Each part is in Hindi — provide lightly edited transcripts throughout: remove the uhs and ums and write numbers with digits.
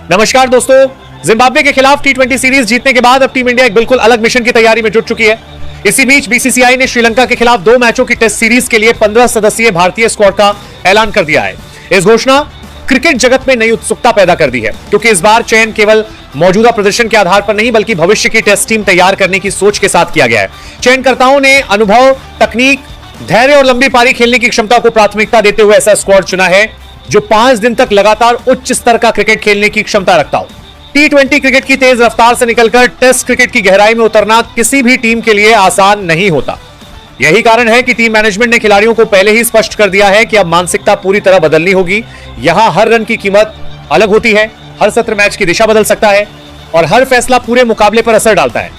नमस्कार दोस्तों, जिम्बाब्वे के खिलाफ टी20 सीरीज जीतने के बाद अब टीम इंडिया एक बिल्कुल अलग मिशन की तैयारी में जुट चुकी है। इसी बीच बीसीसीआई ने श्रीलंका के खिलाफ 2 मैचों की टेस्ट सीरीज के लिए 15 सदस्यीय भारतीय स्क्वाड का ऐलान कर दिया है। इस घोषणा क्रिकेट जगत में नई उत्सुकता पैदा कर दी है, क्योंकि इस बार चयन केवल मौजूदा प्रदर्शन के आधार पर नहीं बल्कि भविष्य की टेस्ट टीम तैयार करने की सोच के साथ किया गया है। चयनकर्ताओं ने अनुभव, तकनीक, धैर्य और लंबी पारी खेलने की क्षमता को प्राथमिकता देते हुए ऐसा स्क्वाड चुना है जो 5 दिन तक लगातार उच्च स्तर का क्रिकेट खेलने की क्षमता रखता हो। टी20 क्रिकेट की तेज रफ्तार से निकलकर टेस्ट क्रिकेट की गहराई में उतरना किसी भी टीम के लिए आसान नहीं होता। यही कारण है कि टीम मैनेजमेंट ने खिलाड़ियों को पहले ही स्पष्ट कर दिया है कि अब मानसिकता पूरी तरह बदलनी होगी। यहां हर रन की कीमत अलग होती है, हर सत्र मैच की दिशा बदल सकता है और हर फैसला पूरे मुकाबले पर असर डालता है।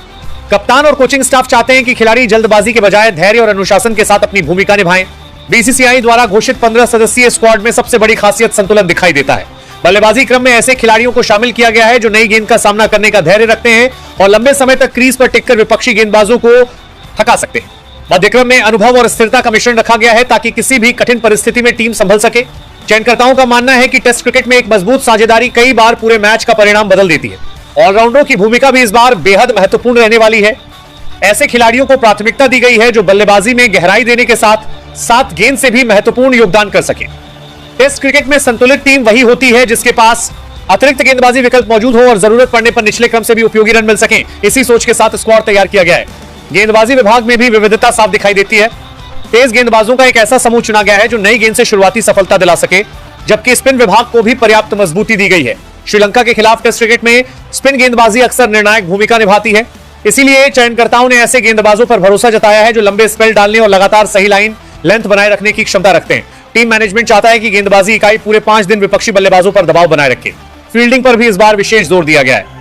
कप्तान और कोचिंग स्टाफ चाहते हैं कि खिलाड़ी जल्दबाजी के बजाय धैर्य और अनुशासन के साथ अपनी भूमिका निभाएं। बीसीसीआई द्वारा घोषित 15 सदस्यीय स्क्वाड में सबसे बड़ी खासियत संतुलन दिखाई देता है। बल्लेबाजी क्रम में ऐसे खिलाड़ियों को शामिल किया गया है जो नई गेंद का सामना करने का धैर्य रखते हैं और लंबे समय तक क्रीज पर टिककर विपक्षी गेंदबाजों को थका सकते हैं। मध्यक्रम में अनुभव और स्थिरता का मिश्रण रखा गया है ताकि किसी भी कठिन परिस्थिति में टीम संभल सके। चयनकर्ताओं का मानना है कि टेस्ट क्रिकेट में एक मजबूत साझेदारी कई बार पूरे मैच का परिणाम बदल देती है। ऑलराउंडरों की भूमिका भी इस बार बेहद महत्वपूर्ण रहने वाली है। ऐसे खिलाड़ियों को प्राथमिकता दी गई है जो बल्लेबाजी में गहराई देने के साथ गेंद से भी महत्वपूर्ण योगदान कर सके। टेस्ट क्रिकेट में संतुलित टीम वही होती है जिसके पास अतिरिक्त गेंदबाजी विकल्प मौजूद हो और जरूरत पड़ने पर निचले क्रम से भी उपयोगी रन मिल सके। इसी सोच के साथ स्क्वाड तैयार किया गया है। गेंदबाजी विभाग में भी विविधता साफ दिखाई देती है। तेज गेंदबाजों का एक ऐसा समूह चुना गया है जो नई गेंद से शुरुआती सफलता दिला सके, जबकि स्पिन विभाग को भी पर्याप्त मजबूती दी गई है। श्रीलंका के खिलाफ टेस्ट क्रिकेट में स्पिन गेंदबाजी अक्सर निर्णायक भूमिका निभाती है। इसीलिए चयनकर्ताओं ने ऐसे गेंदबाजों पर भरोसा जताया है जो लंबे स्पेल डालने और लगातार सही लाइन लेंथ बनाए रखने की क्षमता रखते हैं। टीम मैनेजमेंट चाहता है कि गेंदबाजी इकाई पूरे 5 दिन विपक्षी बल्लेबाजों पर दबाव बनाए रखे। फील्डिंग पर भी इस बार विशेष जोर दिया गया है।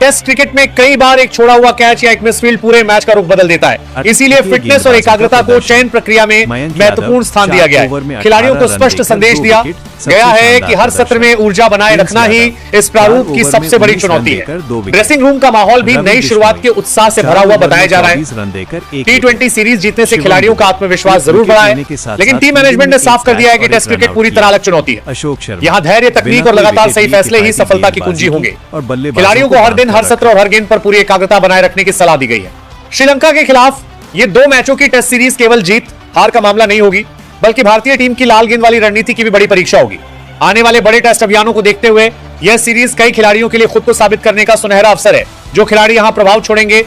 टेस्ट क्रिकेट में कई बार एक छोड़ा हुआ कैच या एक मिसफील्ड पूरे मैच का रुख बदल देता है। इसीलिए फिटनेस और एकाग्रता को चयन प्रक्रिया में महत्वपूर्ण स्थान दिया गया है। खिलाड़ियों को स्पष्ट संदेश दिया गया है कि हर सत्र में ऊर्जा बनाए रखना ही इस प्रारूप की सबसे बड़ी चुनौती है। ड्रेसिंग रूम का माहौल भी नई शुरुआत के उत्साह से भरा हुआ बताया जा रहा है। टी20 सीरीज जीतने से खिलाड़ियों का आत्मविश्वास जरूर बढ़ा है, लेकिन टीम मैनेजमेंट ने साफ कर दिया है कि टेस्ट क्रिकेट पूरी तरह अलग चुनौती है। यहाँ धैर्य, तकनीक और लगातार सही फैसले ही सफलता की कुंजी होंगे। खिलाड़ियों को हर दिन, हर सत्र और हर गेंद पर पूरी एकाग्रता बनाए रखने की सलाह दी गई है। श्रीलंका के खिलाफ ये 2 मैचों की टेस्ट सीरीज केवल जीत हार का मामला नहीं होगी, बल्कि भारतीय टीम की लाल गेंद वाली रणनीति की भी बड़ी परीक्षा होगी। आने वाले बड़े टेस्ट अभियानों को देखते हुए यह सीरीज कई खिलाड़ियों के लिए खुद को साबित करने का सुनहरा अवसर है। जो खिलाड़ी यहां प्रभाव छोड़ेंगे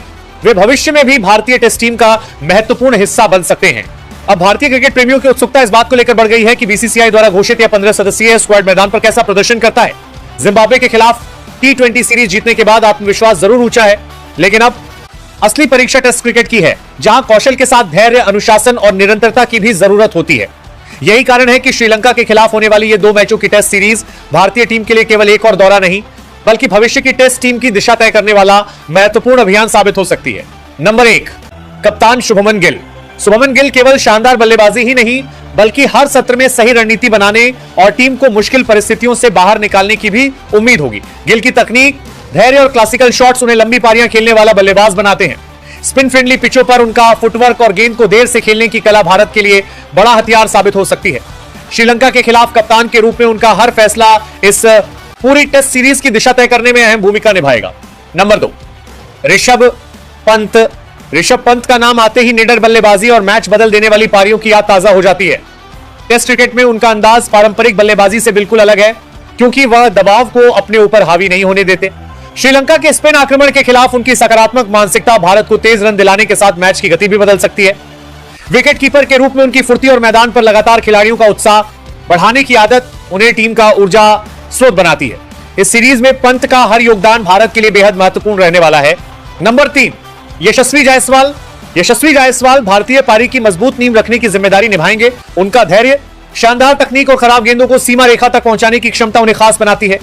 वे भविष्य में भी भारतीय टेस्ट टीम का महत्वपूर्ण हिस्सा बन सकते हैं। अब भारतीय क्रिकेट प्रेमियों की उत्सुकता इस बात को लेकर बढ़ गई है कि बीसीसीआई द्वारा घोषित यह 15 सदस्यीय स्क्वाड मैदान पर कैसा प्रदर्शन करता है। जिम्बाब्वे के खिलाफ टी20 सीरीज जीतने के बाद आत्मविश्वास जरूर ऊंचा है, लेकिन अब असली परीक्षा टेस्ट क्रिकेट की है, जहां कौशल के साथ धैर्य, अनुशासन और निरंतरता की भी जरूरत होती है। यही कारण है कि श्रीलंका के खिलाफ होने वाली ये 2 मैचों की टेस्ट सीरीज भारतीय टीम के लिए केवल एक और दौरा नहीं, बल्कि भविष्य की टेस्ट टीम की दिशा तय करने वाला महत्वपूर्ण अभियान साबित हो सकती है। नंबर 1, कप्तान शुभमन गिल। शुभमन गिल केवल शानदार बल्लेबाजी ही नहीं, बल्कि हर सत्र में सही रणनीति बनाने और टीम को मुश्किल परिस्थितियों से बाहर निकालने की भी उम्मीद होगी। गिल की तकनीक, धैर्य और क्लासिकल शॉट्स उन्हें लंबी पारियां खेलने वाला बल्लेबाज बनाते हैं। स्पिन फ्रेंडली पिचों पर उनका फुटवर्क और गेंद को देर से खेलने की कला भारत के लिए बड़ा हथियार साबित हो सकती है। श्रीलंका के खिलाफ कप्तान के रूप में उनका हर फैसला इस पूरी टेस्ट सीरीज की दिशा तय करने में अहम भूमिका निभाएगा। नंबर 2, ऋषभ पंत। ऋषभ पंत का नाम आते ही निडर बल्लेबाजी और मैच बदल देने वाली पारियों की याद ताजा हो जाती है। टेस्ट क्रिकेट में उनका अंदाज पारंपरिक बल्लेबाजी से बिल्कुल अलग है, क्योंकि वह दबाव को अपने ऊपर हावी नहीं होने देते। श्रीलंका के स्पिन आक्रमण के खिलाफ उनकी सकारात्मक मानसिकता भारत को तेज रन दिलाने के साथ मैच की गति भी बदल सकती है। विकेट कीपर के रूप में उनकी फुर्ती और मैदान पर लगातार खिलाड़ियों का उत्साह बढ़ाने की आदत उन्हें टीम का ऊर्जा स्रोत बनाती है। इस सीरीज में पंत का हर योगदान भारत के लिए बेहद महत्वपूर्ण रहने वाला है। नंबर 3, यशस्वी जायसवाल। यशस्वी जायसवाल भारतीय पारी की मजबूत नींव रखने की जिम्मेदारी निभाएंगे। उनका धैर्य, शानदार तकनीक और खराब गेंदों को सीमा रेखा तक पहुंचाने की क्षमता उन्हें खास बनाती है।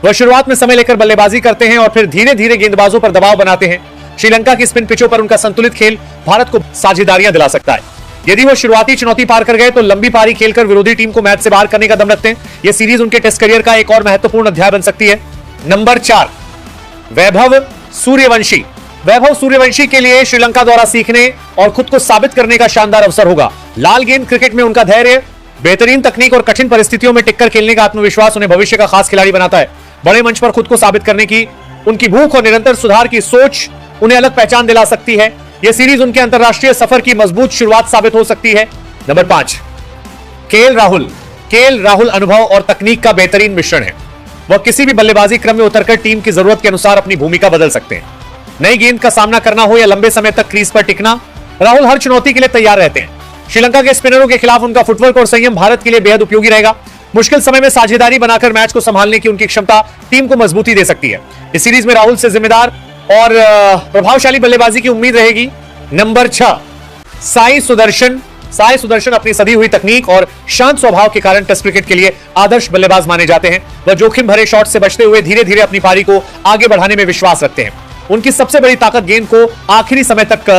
वह शुरुआत में समय लेकर बल्लेबाजी करते हैं और फिर धीरे धीरे गेंदबाजों पर दबाव बनाते हैं। श्रीलंका की स्पिन पिचों पर उनका संतुलित खेल भारत को साझेदारियां दिला सकता है। यदि वो शुरुआती चुनौती पार कर गए तो लंबी पारी खेलकर विरोधी टीम को मैच से बाहर करने का दम रखते हैं। यह सीरीज उनके टेस्ट करियर का एक और महत्वपूर्ण अध्याय बन सकती है। नंबर 4, वैभव सूर्यवंशी। वैभव सूर्यवंशी के लिए श्रीलंका द्वारा सीखने और खुद को साबित करने का शानदार अवसर होगा। लाल गेंद क्रिकेट में उनका धैर्य, बेहतरीन तकनीक और कठिन परिस्थितियों में टिककर खेलने का आत्मविश्वास उन्हें भविष्य का खास खिलाड़ी बनाता है। बड़े मंच पर खुद को साबित करने की उनकी भूख और निरंतर सुधार की सोच उन्हें अलग पहचान दिला सकती है। यह सीरीज उनके अंतरराष्ट्रीय सफर की मजबूत शुरुआत साबित हो सकती है। नंबर 5, केएल राहुल अनुभव और तकनीक का बेहतरीन मिश्रण है। वह किसी भी बल्लेबाजी क्रम में उतरकर टीम की जरूरत के अनुसार अपनी भूमिका बदल सकते हैं। नई गेंद का सामना करना हो या लंबे समय तक क्रीज पर टिकना, राहुल हर चुनौती के लिए तैयार रहते हैं। श्रीलंका के स्पिनरों के खिलाफ उनका फुटवर्क और संयम भारत के लिए बेहद उपयोगी रहेगा। मुश्किल समय में साझेदारी बनाकर मैच को संभालने की उनकी क्षमता टीम को मजबूती दे सकती है। इस सीरीज में राहुल से जिम्मेदार और प्रभावशाली बल्लेबाजी की उम्मीद रहेगी। नंबर 6, साई सुदर्शन अपनी सधी हुई तकनीक और शांत स्वभाव के कारण टेस्ट क्रिकेट के लिए आदर्श बल्लेबाज माने जाते हैं। वह जोखिम भरे शॉट से बचते हुए धीरे धीरे अपनी पारी को आगे बढ़ाने में विश्वास रखते हैं। उनकी सबसे बड़ी ताकत गेंद को आखिरी समय तक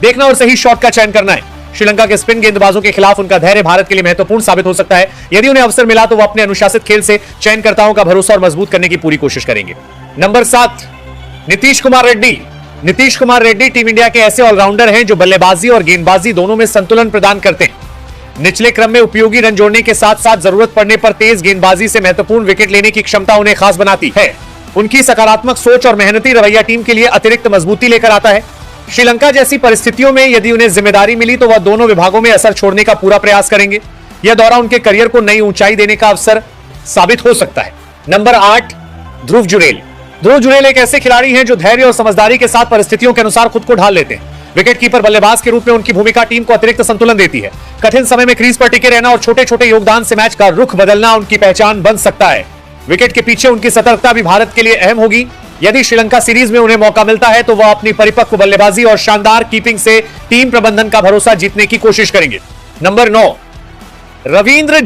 देखना और सही शॉट का चयन करना है। श्रीलंका के स्पिन गेंदबाजों के खिलाफ उनका धैर्य भारत के लिए महत्वपूर्ण साबित हो सकता है। यदि उन्हें अवसर मिला तो वह अपने अनुशासित खेल से चयनकर्ताओं का भरोसा और मजबूत करने की पूरी कोशिश करेंगे। Number 7, Nitish Kumar Reddy team India के ऐसे ऑलराउंडर हैं जो बल्लेबाजी और गेंदबाजी दोनों में संतुलन प्रदान करते हैं। निचले क्रम में उपयोगी रन जोड़ने के साथ साथ जरूरत पड़ने पर तेज गेंदबाजी से महत्वपूर्ण विकेट लेने की क्षमता उन्हें खास बनाती है। उनकी सकारात्मक सोच और मेहनती रवैया टीम के लिए अतिरिक्त मजबूती लेकर आता है। श्रीलंका जैसी परिस्थितियों में यदि उन्हें जिम्मेदारी मिली तो वह दोनों विभागों में असर छोड़ने का पूरा प्रयास करेंगे। यह दौरा उनके करियर को नई ऊंचाई देने का अवसर साबित हो सकता है। नंबर 8, ध्रुव जुरेल एक ऐसे खिलाड़ी हैं जो धैर्य और समझदारी के साथ परिस्थितियों के अनुसार खुद को ढाल लेते हैं। विकेटकीपर बल्लेबाज के रूप में उनकी भूमिका टीम को अतिरिक्त संतुलन देती है। कठिन समय में क्रीज पर टिके रहना और छोटे छोटे योगदान से मैच का रुख बदलना उनकी पहचान बन सकता है। विकेट के पीछे उनकी सतर्कता भी भारत के लिए अहम होगी। यदि श्रीलंका सीरीज में उन्हें मौका मिलता है तो वह अपनी परिपक्व बल्लेबाजी और शानदार कीपिंग से टीम प्रबंधन का भरोसा जीतने की कोशिश करेंगे। नंबर 9, रविंद्र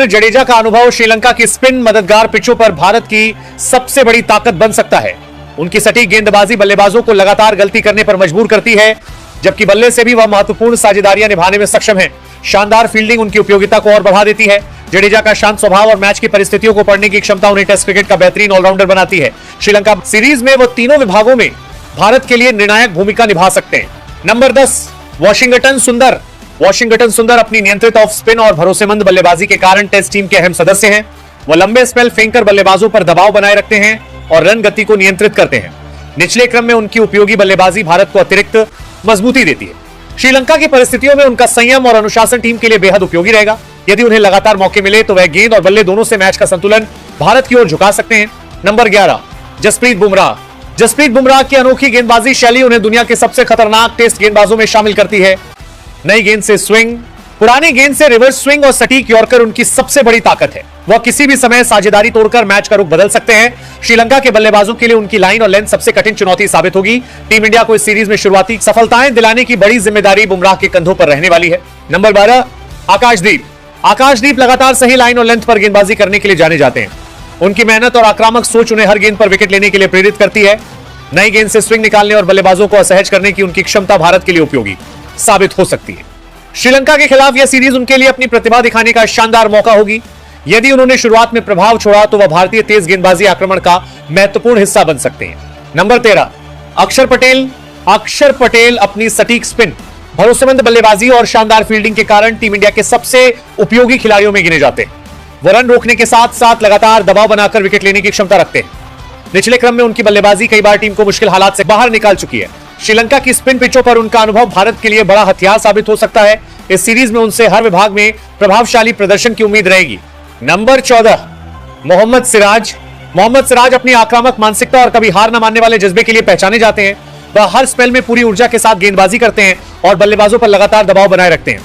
जडेजा का अनुभव श्रीलंका की स्पिन मददगार पिचों पर भारत की सबसे बड़ी ताकत बन सकता है। उनकी सटीक गेंदबाजी बल्लेबाजों को लगातार गलती करने पर मजबूर करती है, जबकि बल्ले से भी वह महत्वपूर्ण साझेदारियां निभाने में सक्षम है। शानदार फील्डिंग उनकी उपयोगिता को और बढ़ा देती है। जडेजा का शांत स्वभाव और मैच की परिस्थितियों को पढ़ने की क्षमता उन्हें टेस्ट क्रिकेट का बेहतरीन ऑलराउंडर बनाती है। श्रीलंका सीरीज में वो तीनों विभागों में भारत के लिए निर्णायक भूमिका निभा सकते हैं। नंबर 10, वॉशिंगटन सुंदर अपनी नियंत्रित ऑफ स्पिन और भरोसेमंद बल्लेबाजी के कारण टेस्ट टीम के अहम सदस्य हैं। वह लंबे स्पेल फेंककर बल्लेबाजों पर दबाव बनाए रखते हैं और रन गति को नियंत्रित करते हैं। निचले क्रम में उनकी उपयोगी बल्लेबाजी भारत को अतिरिक्त मजबूती देती है। श्रीलंका की परिस्थितियों में उनका संयम और अनुशासन टीम के लिए बेहद उपयोगी रहेगा। यदि उन्हें लगातार मौके मिले तो वह गेंद और बल्ले दोनों से मैच का संतुलन भारत की ओर झुका सकते हैं। नंबर 11, जसप्रीत बुमराह की अनोखी गेंदबाजी शैली उन्हें दुनिया के सबसे खतरनाक टेस्ट गेंदबाजों में शामिल करती है। नई गेंद से स्विंग, पुरानी गेंद से रिवर्स स्विंग और सटीक यॉर्कर उनकी सबसे बड़ी ताकत है। वह किसी भी समय साझेदारी तोड़कर मैच का रुख बदल सकते हैं। श्रीलंका के बल्लेबाजों के लिए उनकी लाइन और लेंथ सबसे कठिन चुनौती साबित होगी। टीम इंडिया को इस सीरीज में शुरुआती सफलताएं दिलाने की बड़ी जिम्मेदारी बुमराह के कंधों पर रहने वाली है। नंबर 12, आकाशदीप लगातार सही लाइन और लेंथ पर गेंदबाजी करने के लिए जाने जाते हैं। उनकी मेहनत और आक्रामक सोच उन्हें हर गेंद पर विकेट लेने के लिए प्रेरित करती है। नई गेंद से स्विंग निकालने और बल्लेबाजों को असहज करने की उनकी क्षमता भारत के लिए उपयोगी साबित हो सकती है। श्रीलंका के खिलाफ यह सीरीज उनके लिए अपनी प्रतिभा दिखाने का शानदार मौका होगी। यदि उन्होंने शुरुआत में प्रभाव छोड़ा तो वह भारतीय तेज गेंदबाजी आक्रमण का महत्वपूर्ण हिस्सा बन सकते हैं। नंबर 13, अक्षर पटेल अपनी सटीक स्पिन, भरोसेमंद बल्लेबाजी और शानदार फील्डिंग के कारण टीम इंडिया के सबसे उपयोगी खिलाड़ियों में गिने जाते हैं। वो रन रोकने के साथ साथ लगातार दबाव बनाकर विकेट लेने की क्षमता रखते हैं। निचले क्रम में उनकी बल्लेबाजी कई बार टीम को मुश्किल हालात से बाहर निकाल चुकी है। श्रीलंका की स्पिन पिचों पर उनका अनुभव भारत के लिए बड़ा हथियार साबित हो सकता है। इस सीरीज में उनसे हर विभाग में प्रभावशाली प्रदर्शन की उम्मीद रहेगी। नंबर 14, मोहम्मद सिराज अपनी आक्रामक मानसिकता और कभी हार न मानने वाले जज्बे के लिए पहचाने जाते हैं। वह हर स्पेल में पूरी ऊर्जा के साथ गेंदबाजी करते हैं और बल्लेबाजों पर लगातार दबाव बनाए रखते हैं।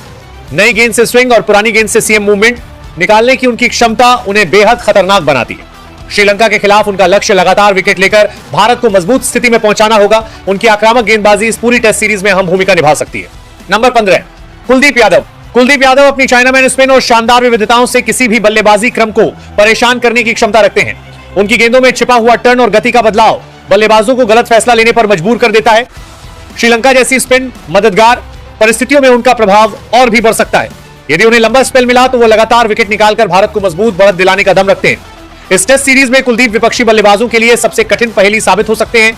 नई गेंद से स्विंग और पुरानी गेंद से सीएम मूवमेंट निकालने की उनकी क्षमता उन्हें बेहद खतरनाक बनाती है। श्रीलंका के खिलाफ उनका लक्ष्य लगातार विकेट लेकर भारत को मजबूत स्थिति में पहुंचाना होगा। उनकी आक्रामक गेंदबाजी इस पूरी टेस्ट सीरीज में अहम भूमिका निभा सकती है। नंबर 15, कुलदीप यादव अपनी चाइनामैन स्पिन और शानदार विविधताओं से किसी भी बल्लेबाजी क्रम को परेशान करने की क्षमता रखते हैं। उनकी गेंदों में छिपा हुआ टर्न और गति का बदलाव बल्लेबाजों को गलत फैसला लेने पर मजबूर कर देता है। श्रीलंका जैसी स्पिन मददगार परिस्थितियों में उनका प्रभाव और भी बढ़ सकता है। यदि उन्हें लंबा स्पेल मिला तो वो लगातार विकेट निकालकर भारत को मजबूत बढ़त दिलाने का दम रखते हैं। इस टेस्ट सीरीज में कुलदीप विपक्षी बल्लेबाजों के लिए सबसे कठिन पहेली साबित हो सकते हैं।